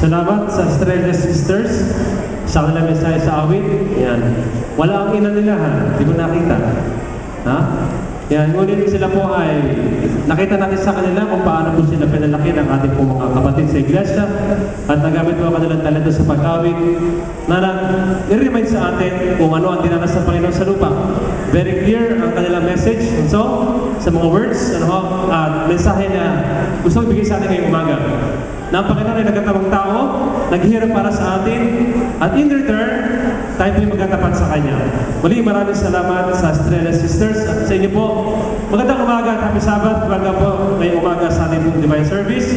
Salamat sa Estrella Sisters sa kanilang mensahe sa awit. Yan. Wala ang ina nila, ha? Hindi ko nakita. Ha? Yan. Ngunit sila po ay nakita natin sa kanila kung paano po sila pinalaki ng ating po mga kapatid sa iglesia at nagamit po ang kanilang talento sa pag-awit na i-remind sa atin kung ano ang dinanas ng Panginoon sa lupa. Very clear ang kanilang message and so sa mga words at mensahe na gusto ibigay sa atin ngayong umaga. Na ang Panginoon ay nagkatawang tao, naghihirap para sa atin, at in return, tayo po'y magkatapat sa Kanya. Muli, maraming salamat sa Estrella Sisters at sa inyo po. Magandang umaga at happy Sabbath. Welcome po ngayong umaga sa ating pong Divine Service.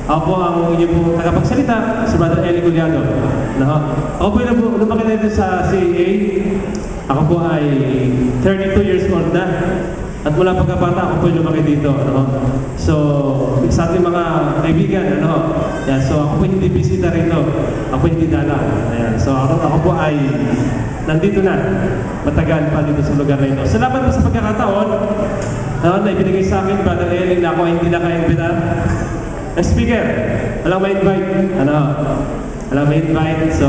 Ako po ang inyong pong tagapagsalita, si Brother Eli Guliado. Ako po yung lumaki na ito sa CAA. Ako po ay 32 years old na. At mula pagkabata, ako po yung lumaki dito. So, sa ating mga kaibigan, yan, so ako po hindi bisita rito. Ako po hindi dala. Ayan. So, ako po ay nandito na. Matagal pa dito sa lugar na ito. Salamat po sa pagkakataon na ibinigay sa akin, Brother Eli, na ako ay hindi naka-invita. Speaker, alam ma-invite. Alam ma-invite. So,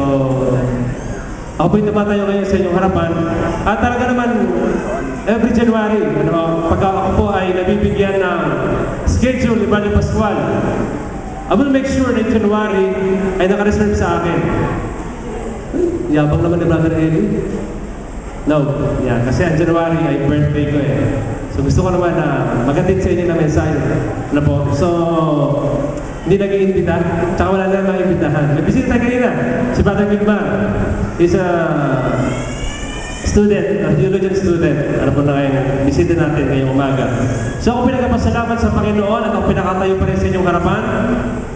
ako po yung tumatayo ngayon sa inyong harapan. At talaga naman, every January, pag ako po ay nabibigyan ng schedule ni Brother Pascual, I will make sure na January ay naka-reserve sa akin. Yabang naman ni Brother Eli. No, yeah, kasi ang January ay birthday ko eh. So gusto ko naman na magatid sa inyo na mensahe. So, hindi nag-iimbita, tsaka wala na maimbitahan. May bisita kanina, si Brother Migmar. He's a student, a theologian student. Ano po na kayong bisita natin ngayong umaga. So ako pinagpasalamat sa Panginoon at ako pinakatayo pa rin sa inyong harapan.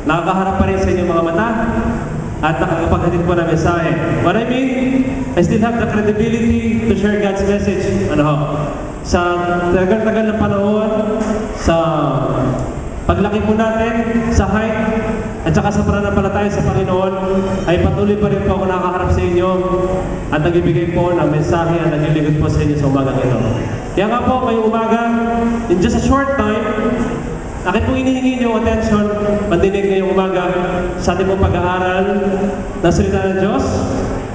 Nakakaharap pa rin sa inyong mga mata. At nakakapaghatid po na mensahe. What I mean, I still have the credibility to share God's message. Sa tagal-tagal ng panahon, sa paglaki po natin, sa height, at saka sa pananampalataya sa Panginoon, ay patuloy pa rin po ako nakaharap sa inyo at nagbibigay po ng mensahe at naglilingkod po sa inyo sa umagang ito. Kaya nga po, ngayong umaga, in just a short time, akin pong inihingi niyo attention, pandinig ngayong umaga sa ating pong pag-aaral ng salita ng Diyos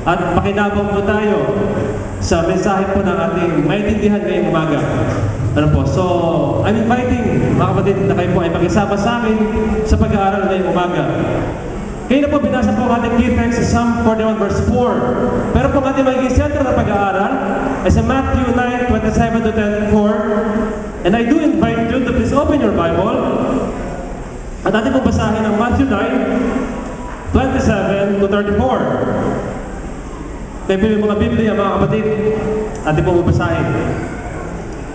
at pakinabang po tayo sa mensahe po ng ating maintindihan ngayong umaga. So, I'm inviting mga kapatid na kayo po ay makisama sa akin sa pag-aaral ngayong umaga. Kayo na po binasa po ang ating key text sa Psalm 41 verse 4. Pero po ang ating magiging sentro na pag-aaral ay sa Matthew 9:27 to 10:4. And I do invite you to please open your Bible at ating po basahin ang Matthew 9:27 to 34. Kayo po yung mga Biblia, mga kapatid, ating po basahin.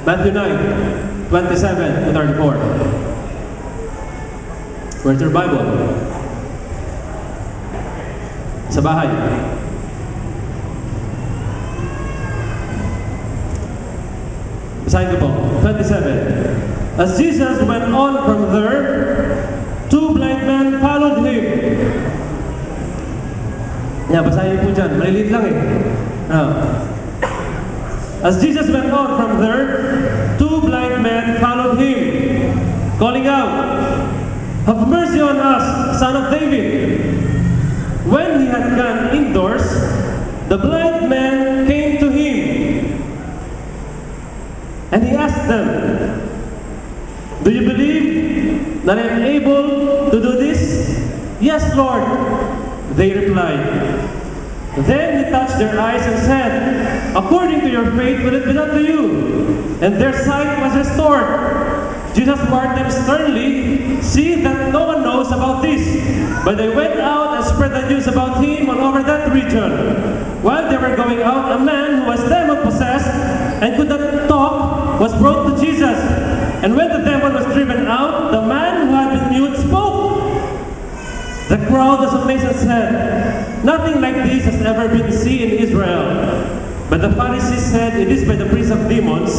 Matthew 9:27 to 34. Where's your Bible? Sa bahay. Basahin ko po. 27. As Jesus went on from there, two blind men followed him. Basahin po dyan. Malilit lang eh. As Jesus went on from there, two blind men followed him, calling out, "Have mercy on us, Son of David." When he had gone indoors, the blind man came to him, and he asked them, "Do you believe that I am able to do this?" "Yes, Lord," they replied. Then he touched their eyes and said, "According to your faith will it be done to you." And their sight was restored. Jesus warned them sternly, "See that no one knows about this." But they went out and spread the news about him all over that region. While they were going out, a man who was demon-possessed and could not talk was brought to Jesus. And when the demon was driven out, the man who had been mute spoke. The crowd was amazed and said, "Nothing like this has ever been seen in Israel." But the Pharisees said, "It is by the prince of demons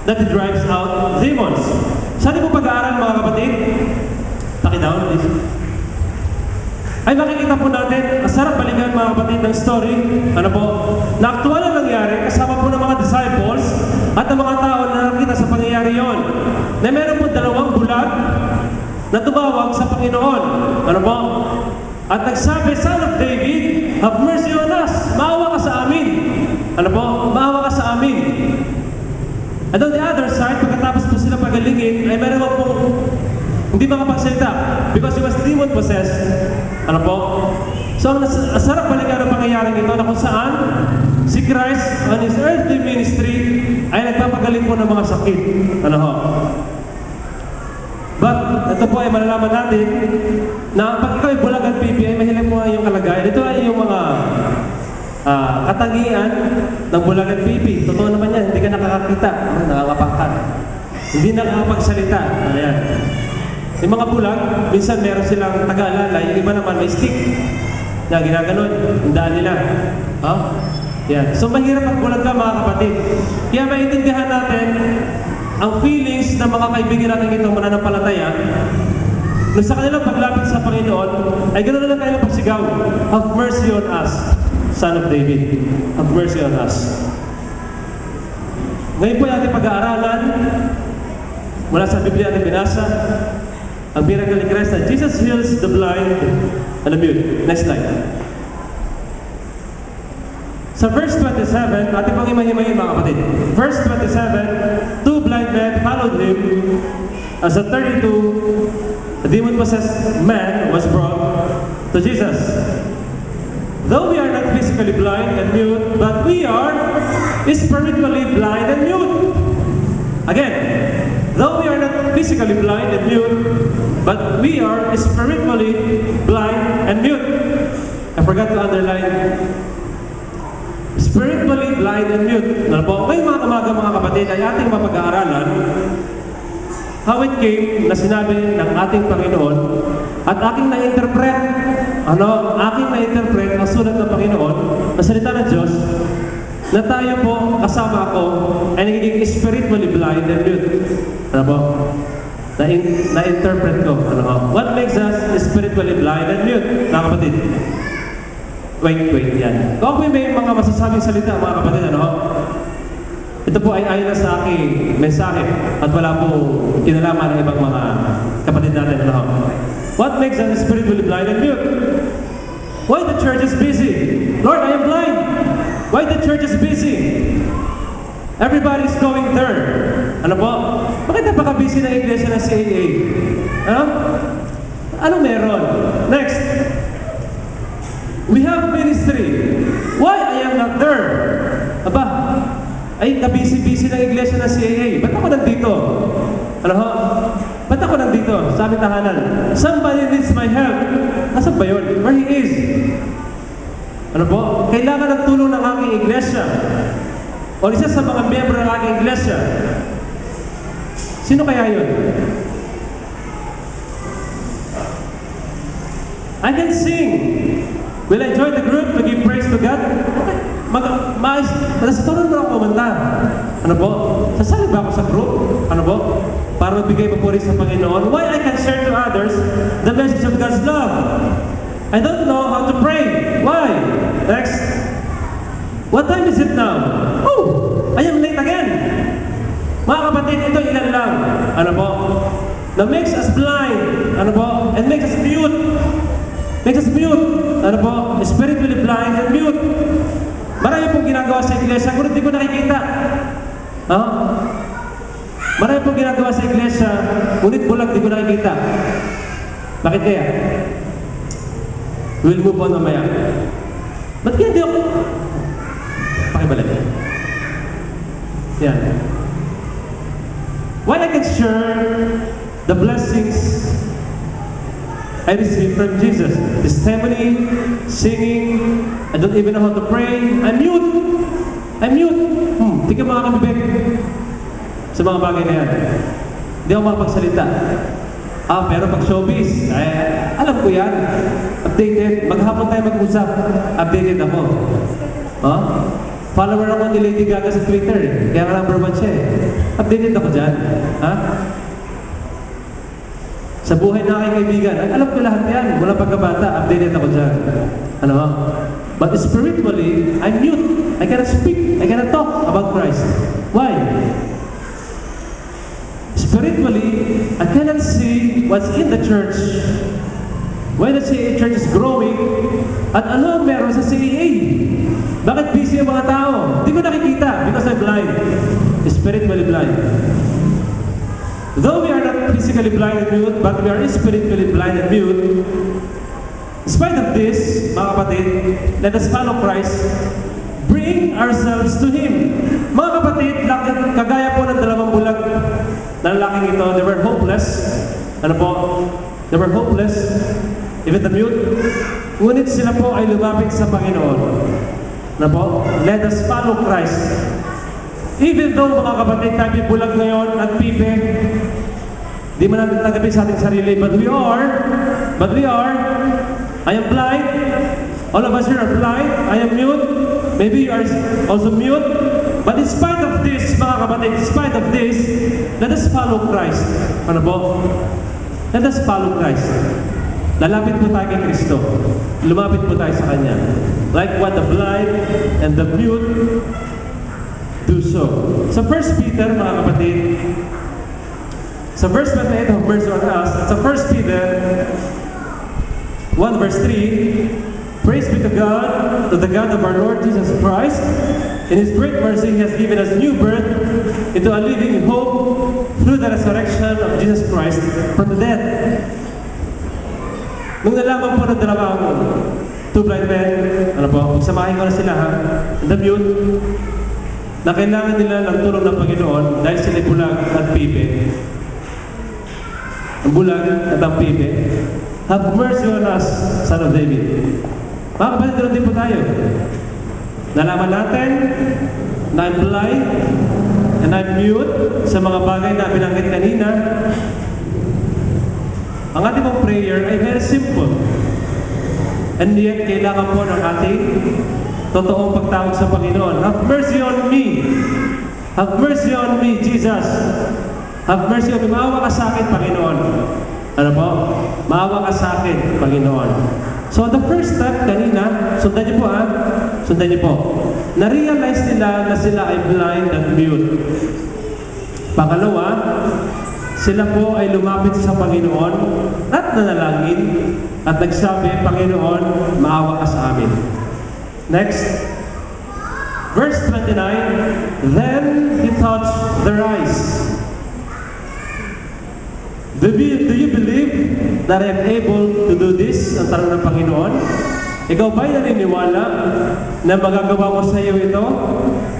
that he drives out demons." Saan po pag-aaral, mga kapatid? Paki-down, please. Ay makikita po natin, masarap balikan, mga kapatid, ng story, na aktual na nangyari kasama po ng mga disciples at ng mga tao na nakita sa pangyayari yon. Na meron po dalawang bulag na tumawag sa Panginoon. Ano po? At nagsabi, Son of David, have mercy on us. Maawa ka sa amin. Ano po? Maawa ka sa amin. And on the other side, pagkatapos po sila pagalingin, ay meron po hindi makapagsalita because he was demon-possessed. Ano po? So, ang sarap balikan ang pangyayaring ito na kung saan si Christ on his earthly ministry ay nagpapagaling po ng mga sakit. Ano ho? But, ito po ay malalaman natin na pag ikaw ay bulagan pipi, ay mahilig mo ang iyong kalagayan. Ito ay yung mga katangian ng bulagan pipi. Totoo naman yan, hindi ka nakakakita, nakakapakan. Hindi nakakapagsalita. Ayan. Yung mga bulag, minsan meron silang taga-alalay, yung iba naman may stick na ginaganon, yung daan nila. Yan. So mahirap pag bulag ka mga kapatid. Kaya maintindihan natin ang feelings ng mga kaibigan natin itong mananampalataya. Nung sa kanilang paglapit sa Panginoon, ay ganoon na lang kayo pagsigaw, have mercy on us, Son of David. Have mercy on us. Ngayon po yung ating pag-aaralan, mula sa Biblia natin binasa, ang miracle ni Christ na Jesus heals the blind and the mute. Next slide. Sa verse 27, ating pang imahimayin mga kapatid. Verse 27, two blind men followed him as a 32, a demon-possessed man was brought to Jesus. Though we are not physically blind and mute, but we are spiritually blind and mute. Again, though we are not physically blind and mute, but we are spiritually blind and mute. I forgot to underline spiritually blind and mute. Ngayon mga kapatid, ay ating mapag-aaralan how it came na sinabi ng ating Panginoon at aking na-interpret ang sulat ng Panginoon na salita ng Diyos na tayo po, kasama ako, ay nagiging spiritually blind and mute. Ano po? Na-interpret ko. Ano po? What makes us spiritually blind and mute, mga kapatid? Wait, yan. Kung may mga masasabing salita, mga kapatid, ano? Ito po ay ayon na sa aking mensahe at wala po kinalaman ng ibang mga kapatid natin, ano? What makes us spiritually blind and mute? Why the church is busy? Lord, I am blind. Why the church is busy? Everybody's going there. Ano po? Bakit napaka-busy ng iglesia ng CAA? Ano? Ano meron? Next. We have ministry. Why I am not there? Aba, ay kabisi-busy ng iglesia ng CAA. Ba't ako nandito? Ano ho? Ba't ako nandito? Sa aming tahanan. Somebody needs my help. Nasaan ba yun? Where he is? Ano po? Kailangan ng tulong ng aking iglesia. O isa sa mga miyembro ng aking iglesia. Sino kaya yun? I can sing. Will I join the group to give praise to God? Natutulong mo ako kumanta. Ano po? Sasali ba ako sa group? Ano po? Para magbigay papuri sa Panginoon. Why I can share to others the message of God's love? I don't know how to pray. Why? Next. What time is it now? Oh, I am late again. Mga kapatid, ito ilan lang. Ano po? Na makes us blind. Ano po? And makes us mute. Makes us mute. Ano po? Spiritually blind and mute. Marami pong ginagawa sa iglesia, ngunit di ko nakikita. Marami pong ginagawa sa iglesia, ngunit bulag di ko nakikita. Bakit kaya? We'll move on mamaya. Ba't kaya di ako? Pakibalik. Yan. Why I can share the blessings I received from Jesus. Testimony, singing, I don't even know how to pray. I'm mute. Hindi ka makakabibig sa mga bagay na yan. Hindi ako makapagsalita. Pero pag showbiz, alam ko yan. Updated. Maghapon tayo mag-usap. Updated ako. Follower ako ni Lady Gaga sa Twitter. Kaya nga number 1 siya eh. Updated ako dyan. Sa buhay na aking kaibigan, alam ko lahat yan. Mula pagkabata, updated ako dyan. Ano? But spiritually, I'm mute. I cannot speak. I cannot talk about Christ. Why? Spiritually, I cannot see what's in the church. When the CEA church is growing, at ano ang meron sa CEA? Bakit busy ang mga tao? Hindi ko nakikita because I'm blind. Spiritually blind. Though we are not physically blind and mute, but we are spiritually blind and mute. In spite of this, mga kapatid, let us follow Christ. Bring ourselves to Him. Mga kapatid, kagaya po ng dalawang bulag na lalaking ito, they were hopeless. Ano po? They were hopeless. Even the mute. Ngunit sila po ay lumapit sa Panginoon. Ano po? Let us follow Christ. Even though, mga kapatid, tayo bulag ngayon at pipe, di man natin tanggapin sa ating sarili, but we are, I am blind, all of us here are blind, I am mute, maybe you are also mute, but in spite of this, mga kapatid, in spite of this, let us follow Christ. Ano po? Let us follow Christ. Lalapit po tayo kay Kristo. Lumapit po tayo sa Kanya. Like what the blind and the mute do so. Sa 1 Peter, mga kapatid, sa verse 28 of mercy on us, sa 1 Peter 1 verse 3, praise be to God, to the God of our Lord Jesus Christ. In His great mercy, He has given us new birth into a living hope through the resurrection of Jesus Christ from the dead. Nung nalaman po ng dalawang two blind men, ano po, pagsamahin ko na sila ha, the mute, na kailangan nila ng tulong ng Panginoon dahil sila bulag at pipe. Ang bulag at ang pipe. Have mercy on us, Son of David. Mga kapatid, doon din po tayo. Nalaman natin na I'm blind and I'm mute sa mga bagay na binanggit kanina. Ang ating pong prayer ay very simple. And yet, kailangan po ng ating totoong pagtawag sa Panginoon. Have mercy on me. Have mercy on me, Jesus. Have mercy on me. Maawa ka sa akin, Panginoon. Ano po? Maawa ka sa akin, Panginoon. So, the first step kanina, sundan niyo po ha? Sundan niyo po. Na-realize nila na sila ay blind and mute. Pangalawa, sila po ay lumapit sa Panginoon at nanalangin at nagsabi, Panginoon, maawa ka sa amin. Next, verse 29, then He touched their eyes. Do you believe that I am able to do this? Ang tanong ng Panginoon. Ikaw ba'y naniniwala na magagawa ko sa iyo ito?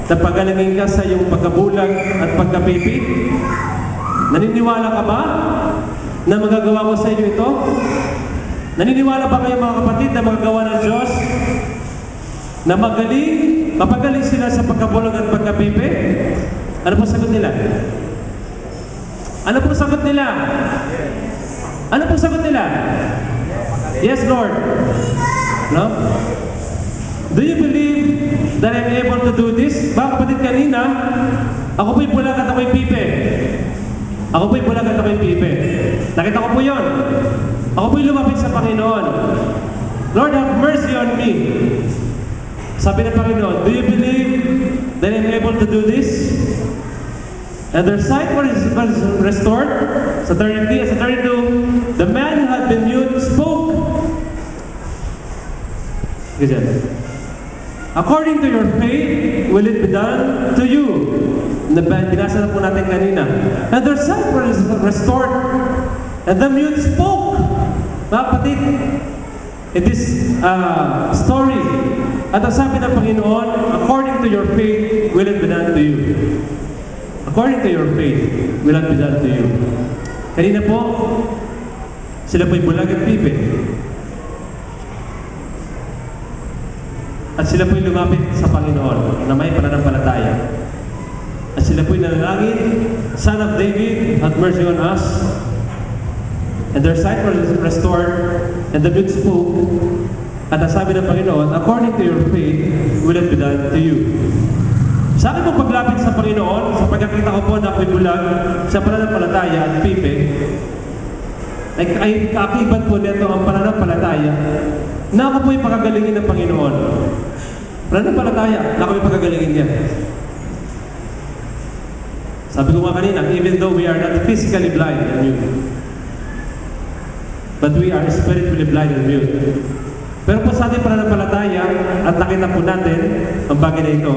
Na pagalingin ka sa iyong pagkabulag at pagkapipi? Naniniwala ka ba na magagawa ko sa iyo ito? Naniniwala ba kayo mga kapatid na magagawa ng Diyos? Na mapagaling sila sa pagkabulag at pagkapipi? Ano po sagot nila? Ano po sagot nila? Ano po sagot nila? Yes, Lord. No? Do you believe that I'm able to do this? Baka kapatid kanina, ako po'y bulag at ako'y pipe. Ako po'y bulag at ako'y pipe. Nakita ko po yun. Ako po'y lumapit sa Panginoon. Lord, have mercy on me. Sabi ng Panginoon, do you believe that I'm able to do this? And their sight was restored. Sa 32, the man who had been mute spoke. Ganyan. According to your faith, will it be done to you? Binasa na po natin kanina. And their sight was restored. And the mute spoke. Mga kapatid, it is a story. At ang sabi ng Panginoon, according to your faith, will it be done to you? According to your faith, will it be done to you? Kanina po, sila po'y bulag at pipe. At sila po'y lumapit sa Panginoon na may pananampalataya. At sila po'y nanalangin, Son of David, have mercy on us. And their sight was restored, and the mute spoke. At ang sabi ng Panginoon, according to your faith, will it be done to you? Sa akin po paglapit sa Panginoon, sa pagkakita ko po na ako'y bulag sa pananampalataya at pipe, ay kaakibat po nito ang pananampalataya na ako po'y pagagalingin ng Panginoon. Pananampalataya na ako'y pagagalingin niya. Sabi ko nga kanina, even though we are not physically blind and mute, but we are spiritually blind and mute. Pero po sa ating pananampalataya, at nakita po natin ang bagay na ito,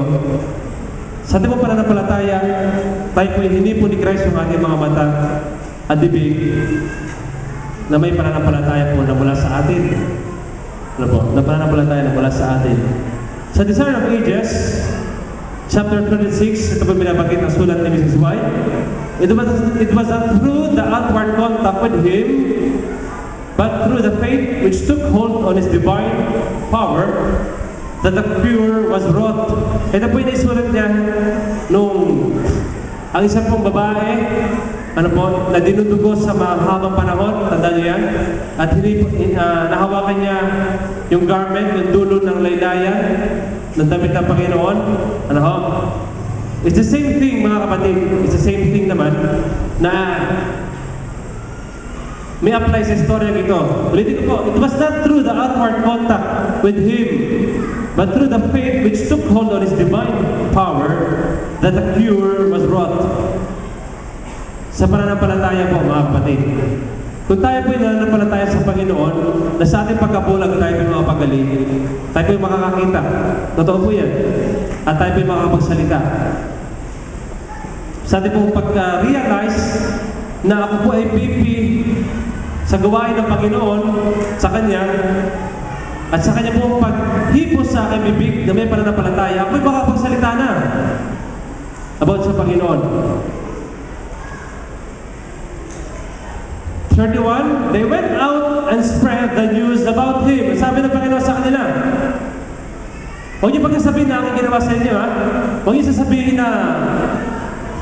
sa ating po pananampalataya, tayo po hindi po ni Christ yung ating mga mata at bibig na may pananampalataya po na mula sa atin. Ano po? Na pananampalataya na mula sa atin. Sa Desire of Ages, chapter 26, ito po binabagit ang sulat ni Mrs. White. It was not through the outward contact with Him, but through the faith which took hold on His divine power, that the cure was wrought. Ito po yung naisulat niya nung ang isang pong babae, ano po, na dinudugo sa mahabang panahon, tanda niyo yan, at nahawakan niya yung garment, yung dulo ng laylayan, ng damit ng Panginoon. Ano ho? It's the same thing, mga kapatid. It's the same thing naman na may apply sa story ito. Ulitin ko po, it was not through the outward contact with Him, but through the faith which took hold on His divine power, that the cure was wrought. Sa pananampalataya po, mga kapatid. Kung tayo po yung nananampalataya sa Panginoon, na sa ating pagkabulag tayo po yung mga pagaling, tayo po yung makakakita. Totoo po yan. At tayo po yung makakapagsalita. Sa ating pong pagka-realize na ako po ay pipi sa gawain ng Panginoon, sa Kanya, at sa Kanya po paghipos sa aking bibig na may pananampalataya, ako'y makakapagsalita na about sa Panginoon. 31, they went out and spread the news about Him. Sabi ng Panginoon sa kanila, huwag niyo pagkasabihin na aking ginawa sa inyo, ha? Huwag niyo sasabihin na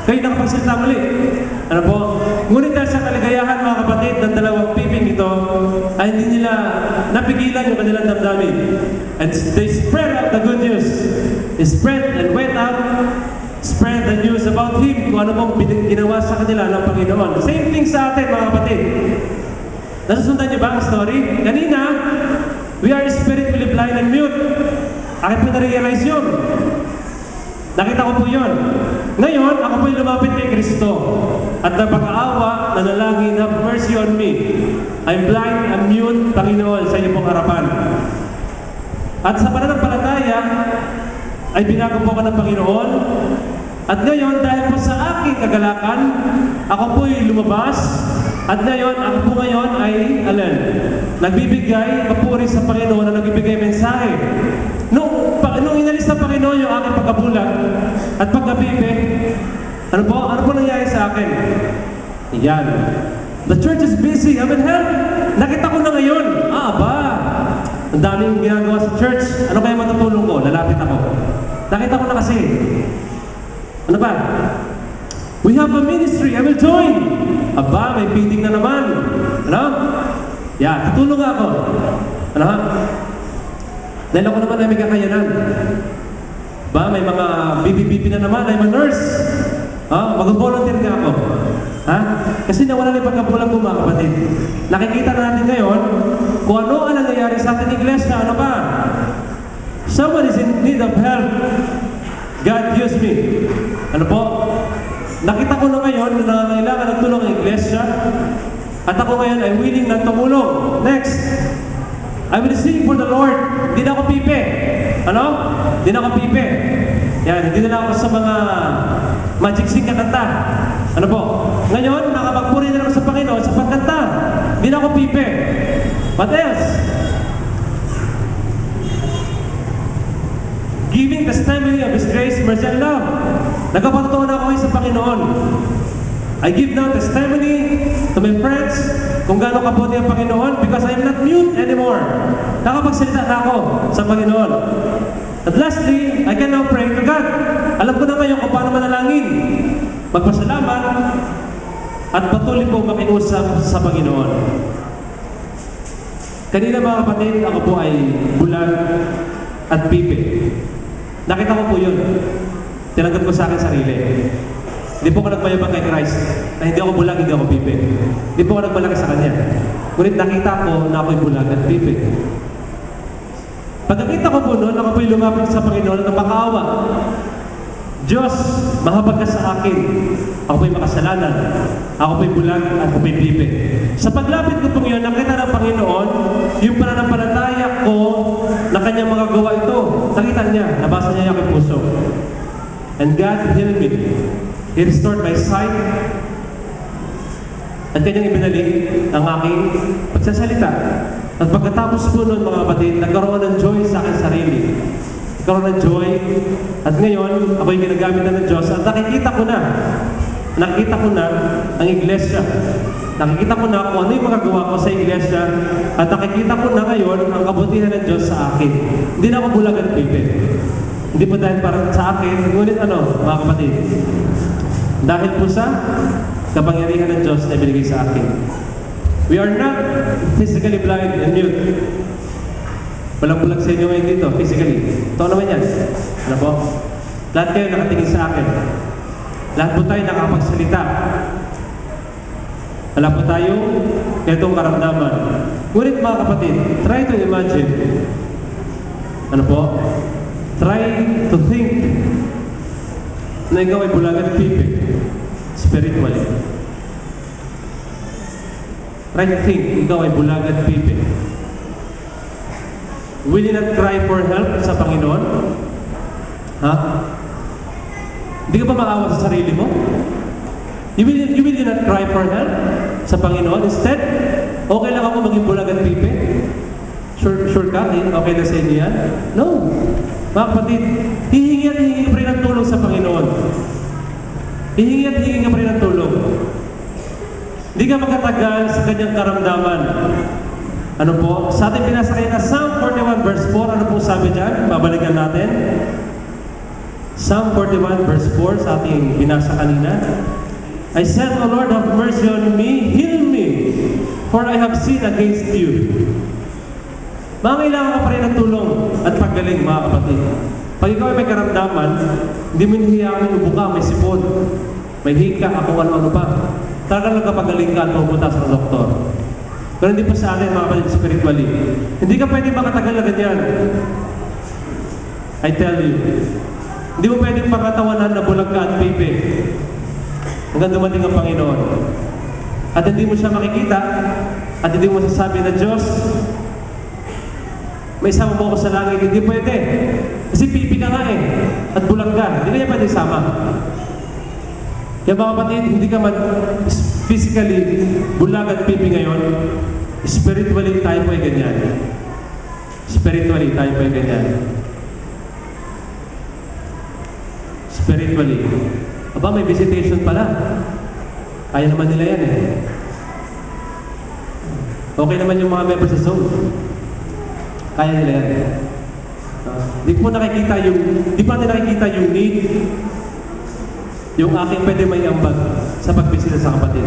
kayo nakapagsalita muli. Ano po? Ngunit dahil sa kaligayahan, mga kapatid, ng dalawang piping ito, ay hindi nila napigilan yung kanilang damdamin. And they spread out the good news. They spread and went out, spread the news about Him, kung ano pong ginawa sa kanila ng Panginoon. Same thing sa atin, mga kapatid. Nasusundan niyo ba ang story? Kanina, we are spiritually blind and mute. Akin po na-realize yun. Nakita ko po yun. Ngayon, ako po yung lumapit kay Kristo. At napag-aawa, nanalangin, have mercy on me. I'm blind, I'm mute, Panginoon, sa iyo pong harapan. At sa pananampalataya, ay binago po ko ng Panginoon. At ngayon, dahil po sa aking kagalakan, ako po'y lumabas. At ngayon, ako po ngayon ay, nagbibigay papuri sa Panginoon na nagbibigay mensahe. Nung inalis ng Panginoon yung aking pagkabulag at pagkabibi, ano po nangyari sa akin? Yan. The church is busy. I will help. Nakita ko na ngayon. Ang daming ginagawa sa church. Ano kaya matutulong ko? Lalapit ako. Nakita ko na kasi. Ano ba? We have a ministry. I will join. May meeting na naman. Ano? Tutulong ako. Ano ha? Dahil ako naman ay may kakayanan. May mga bibi-bibi na naman. I'm a nurse. Mag-volunteer ka ako. Kasi nawala na yung pagkabulag ko, mga kapatid. Nakikita na natin ngayon kung ano ang nangyayari sa ating iglesia. Ano ba? Someone is in need of help. God use me. Ano po? Nakita ko na ngayon na nangangailangan ng tulong ng iglesia. At ako ngayon ay willing na tumulong. Next. I will sing for the Lord. Hindi na ako pipe. Ano? Hindi na ako pipe. Yan, hindi na ako sa mga magic sing kakanta. Ano po? Ngayon, nakapagpuri na ako sa Panginoon sa pagkanta. Hindi na ako pipe. What else? Giving testimony of His grace, mercy, and love. Nagpapatutuwa na ako sa Panginoon. I give now testimony to my friends kung gaano kabuti ang Panginoon because I am not mute anymore. Nakapagsalita na ako sa Panginoon. At lastly, I can now pray to God. Alam ko na ngayon kung paano manalangin, magpasalamat, at patuloy po makiusap sa Panginoon. Kanina, mga kapatid, ako po ay bulag at pipi. Nakita ko po yun. Tinanggap ko sa akin sarili. Hindi po ako nagmayabang kay Christ na hindi ako bulag, hindi ako pipi. Hindi po ako nagmalaki sa Kanya. Ngunit nakita ko na ako'y bulag at pipi. Pagkakita ko po noon, ako po'y lumapit sa Panginoon na makaawa. Diyos, mahabag ka sa akin. Ako po'y makasalanan. Ako po'y bulag at ako po'y bibe. Sa paglapit ko pong yun, nakita ng Panginoon, yung pananampalataya ko na kanyang mga gawa ito. Nakita niya, nabasa niya yung aking puso. And God healed me. He restored my sight. At kanyang ibinalik ang aking pagsasalita. At pagkatapos po nun, mga kapatid, nagkaroon ng joy sa aking sarili. Nagkaroon ng joy. At ngayon, ako'y ginagamit na ng Diyos. At nakikita ko na ang iglesia. Nakikita ko na kung ano yung magagawa ko sa iglesia. At nakikita ko na ngayon ang kabutihan ng Diyos sa akin. Hindi na ako bulag at pipi. Hindi po dahil para sa akin, ngunit mga kapatid, dahil po sa kapangyarihan ng Diyos na ibinigay sa akin. We are not physically blind and mute. Walang bulag sa inyo ngayon dito, physically. Ito naman yan. Ano po? Lahat kayo nakatingin sa akin. Lahat po tayo nakapagsalita. Wala po tayo ganitong karamdaman. Ngunit mga kapatid, try to imagine. Ano po? Try to think na ikaw ay bulag at pipi spiritually. Try to think, ikaw ay bulag at pipi. Will you not cry for help sa Panginoon? Ha? Hindi ka ba maawa sa sarili mo? You will not cry for help sa Panginoon? Instead, okay lang ako maging bulag at pipi? Sure ka? Okay na sa inyo yan? No. Mga kapatid, hihingi ka pa rin ng tulong sa Panginoon. Hihingi ka pa rin ng tulong. Hindi ka magkatagal sa kanyang karamdaman. Ano po? Sa ating binasa kayo na Psalm 41 verse 4, ano po sabi dyan? Babalikan natin. Psalm 41 verse 4 sa ating binasa kanina. I said, O Lord, have mercy on me, heal me, for I have sinned against you. Mangailangan ka pa rin ng tulong at paggaling, mga kapatid. Pag ikaw ay may karamdaman, hindi mo hihiyaan, ubo ka, may sipon, may hika, ako ano-ano pa. Talagang nagkapagaling ka at pupunta sa doktor. Pero hindi pa sa akin, mga kapatid, spiritually. Hindi ka pwede makatagal na ganyan. I tell you. Hindi mo pwedeng pakatawanan na bulag ka at pipi hanggang dumating ang Panginoon. At hindi mo siya makikita at hindi mo masasabi na Diyos, may isama mo ako sa langit. Hindi pwede. Kasi pipi ka nga at bulag ka. Hindi kaya pwede isama. Kaya mga kapatid, hindi ka man physically bulag at pipi ngayon, spiritually tayo po ay ganyan. Spiritually tayo po ay ganyan. Spiritually. Aba, may visitation pala. Kaya naman nila yan Okay naman yung mga members sa Zoom. Kaya nila yan. Di pa nakikita yung need, yung aking pwede may ambag sa pagbisita sa kapatid.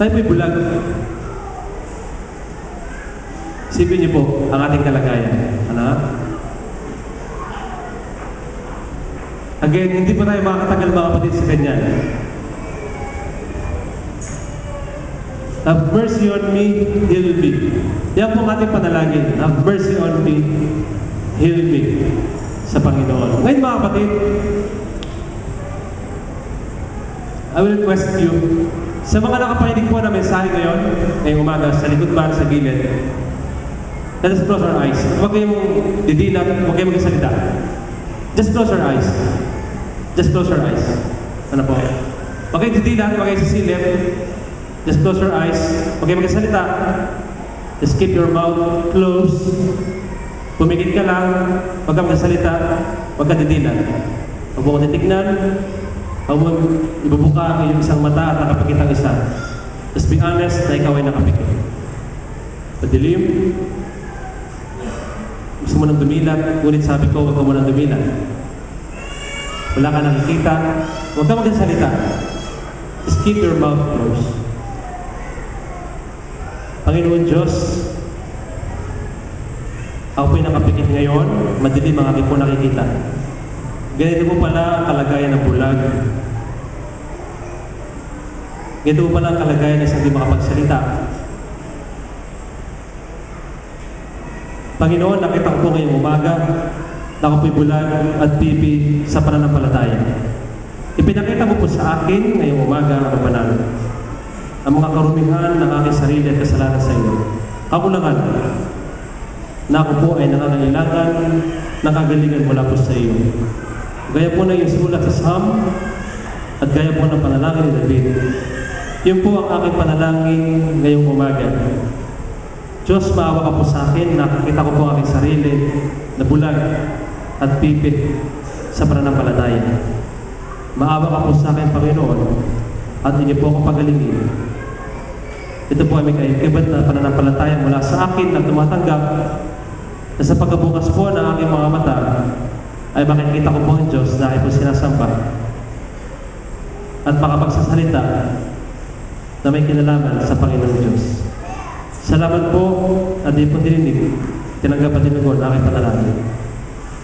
Tayo po'y bulag. Isipin niyo po ang ating kalagayan. Again, hindi po tayo makakatagal mga kapatid sa ganyan. Have mercy on me, heal me. Yan po ang ating panalangin. Have mercy on me, heal me sa Panginoon. Ngayon mga kapatid, I will request you, sa mga nakapakinig po na mensahe ngayon, ngayong umaga, sa likod ba, sa gilid, let us close our eyes. Huwag kayong didilat, huwag kayong magsalita. Just close our eyes. Just close our eyes. Ano po? Huwag kayong didilat, huwag kayong sisilip. Just close your eyes. Huwag kayong magsalita. Just keep your mouth closed. Pumikit ka lang. Huwag kang magsalita. Huwag kang didilat. Huwag mo kong titignan. Huwag mo ibubuka ang iyong isang mata at nakapikit ang isa. Just be honest na ikaw ay nakapikit. Padilim. Gusto mo nang dumilat, ngunit sabi ko, huwag mo nang dumilat. Wala ka nakikita. Huwag ka magsalita. Just keep your mouth closed. Panginoon Diyos, ako po'y nakapikit ngayon, madilim ang aking po nakikita. Ganito po pala ang kalagayan ng bulag. Ganito po pala ang kalagayan ng isang di makapagsalita. Panginoon, nakita ko po ngayong umaga na ako po'y bulag at pipi sa pananampalataya. Ipinakita mo po sa akin ngayong umaga ang panalo. Ang mga karumihan ng aking sarili at kasalanan sa iyo. Kakulangan na ako po ay nangangailangan ng kagalingan mula po sa iyo. Gaya po na yung sulat sa Psalm at gaya po ng panalangin ni David. Yun po ang aking panalangin ngayong umaga. Diyos, maawa ka po sa akin. Nakakita ko po ang aking sarili na bulag at pipit sa pananampalataya. Maawa ka po sa akin, Panginoon, at hindi po ako pagalingin. Ito po ay may kaibat na pananampalataya mula sa akin na tumatanggap na sa pagkabukas po ng aking mga mata ay makikita ko po ang Diyos na aking po sinasamba at makapagsasalita na may kinalaman sa Panginoon Diyos. Salamat po at di po dininig, tinanggap at tinugon ang aking panalangin.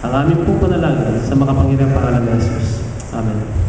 Ang aming pong panalangin sa makapangyarihang pangalan ni Jesus. Amen.